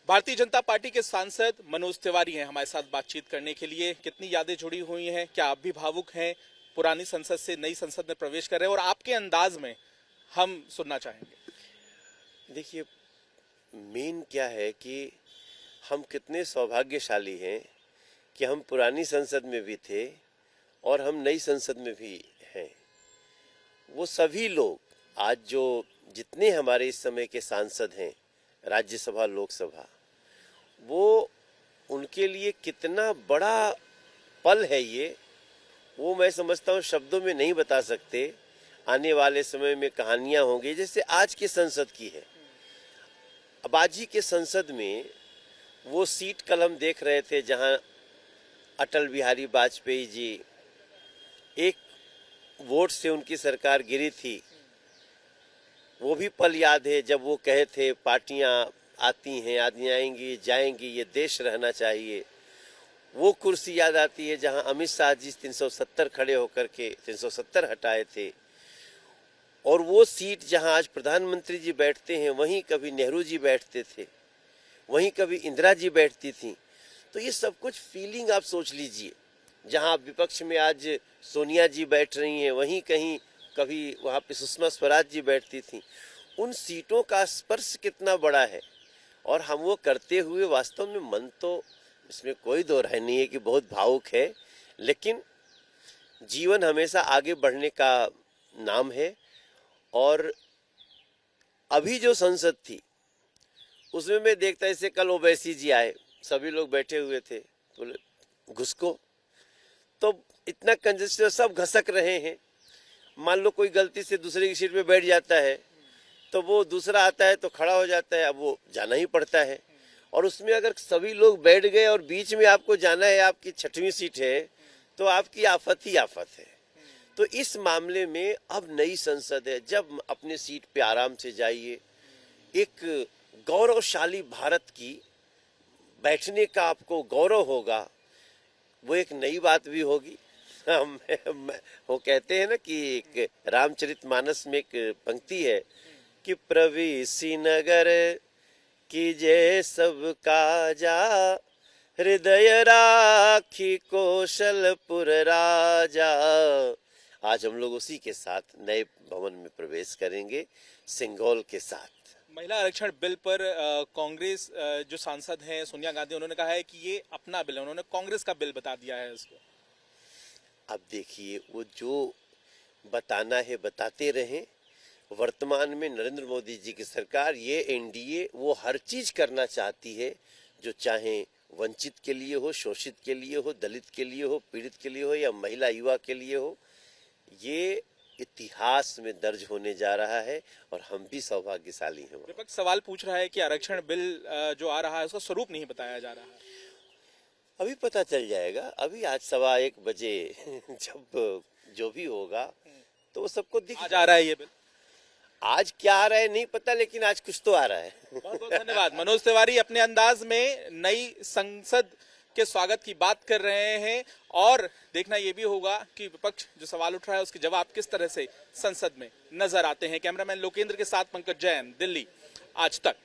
Bharatiya Janata party के सांसद मनोज तिवारी हैं हमारे साथ बातचीत करने के लिए। कितनी यादें जुड़ी हुई हैं, क्या आप भी भावुक हैं? पुरानी संसद से नई संसद में प्रवेश कर रहे हैं और आपके अंदाज में हम सुनना चाहेंगे। देखिए, मेन क्या है कि हम कितने सौभाग्यशाली हैं कि हम पुरानी संसद में भी थे और हम नई संसद में भी हैं। वो सभी लोग आज जो जितने हमारे इस समय के सांसद हैं, राज्यसभा लोकसभा, वो उनके लिए कितना बड़ा पल है ये, वो मैं समझता हूँ शब्दों में नहीं बता सकते। आने वाले समय में कहानियां होंगी जैसे आज के संसद की है। अब आज ही के संसद में वो सीट कल हम देख रहे थे जहां अटल बिहारी वाजपेयी जी एक वोट से उनकी सरकार गिरी थी। वो भी पल याद है जब वो कहे थे पार्टियां आती हैं, आदमी आएंगी जाएंगी, ये देश रहना चाहिए। वो कुर्सी याद आती है जहां अमित शाह जी 370 खड़े होकर के 370 हटाए थे। और वो सीट जहां आज प्रधानमंत्री जी बैठते हैं, वहीं कभी नेहरू जी बैठते थे, वहीं कभी इंदिरा जी बैठती थी। तो ये सब कुछ फीलिंग आप सोच लीजिए। जहां विपक्ष में आज सोनिया जी बैठ रही हैं, वहीं कहीं कभी वहां पे सुषमा स्वराज जी बैठती थी। उन सीटों का स्पर्श कितना बड़ा है और हम वो करते हुए वास्तव में मन तो इसमें कोई दो राय नहीं है कि बहुत भावुक है। लेकिन जीवन हमेशा आगे बढ़ने का नाम है। और अभी जो संसद थी उसमें मैं देखता, जैसे कल ओवैसी जी आए, सभी लोग बैठे हुए थे, बोले घुसको, तो इतना कंजस्टेड, सब घसक रहे हैं। मान लो कोई गलती से दूसरे की सीट पे बैठ जाता है तो वो दूसरा आता है तो खड़ा हो जाता है, अब वो जाना ही पड़ता है। और उसमें अगर सभी लोग बैठ गए और बीच में आपको जाना है, आपकी 6वीं सीट है, तो आपकी आफत ही आफत है। तो इस मामले में अब नई संसद है, जब अपने सीट पे आराम से जाइए, एक गौरवशाली भारत की बैठने का आपको गौरव होगा, वो एक नई बात भी होगी। वो कहते हैं ना कि एक रामचरितमानस में एक पंक्ति है कि प्रवेशी नगर कीजे सब काजा, हृदय राखी कौशलपुर राजा। आज हम लोग उसी के साथ नए भवन में प्रवेश करेंगे, सिंघोल के साथ। महिला आरक्षण बिल पर कांग्रेस जो सांसद हैं सोनिया गांधी, उन्होंने कहा है कि ये अपना बिल है, उन्होंने कांग्रेस का बिल बता दिया है इसको। अब देखिए, वो जो बताना है बताते रहें। वर्तमान में नरेंद्र मोदी जी की सरकार, ये एनडीए, वो हर चीज करना चाहती है जो चाहे वंचित के लिए हो, शोषित के लिए हो, दलित के लिए हो, पीड़ित के लिए हो या महिला युवा के लिए हो। ये इतिहास में दर्ज होने जा रहा है और हम भी सौभाग्यशाली हैं। विपक्ष सवाल पूछ रहा है कि आरक्षण बिल जो आ रहा है उसका स्वरूप नहीं बताया जा रहा है। अभी पता चल जाएगा। अभी आज 1:15 बजे जब जो भी होगा तो वो सबको दिख आज आ रहा है ये बिल। आज क्या आ रहा है नहीं पता, लेकिन आज कुछ तो आ रहा है। बहुत बहुत धन्यवाद। मनोज तिवारी अपने अंदाज में नई संसद के स्वागत की बात कर रहे हैं और देखना यह भी होगा कि विपक्ष जो सवाल उठ रहा है उसके जवाब किस तरह से संसद में नजर आते हैं। कैमरामैन लोकेंद्र के साथ पंकज जैन, दिल्ली आज तक।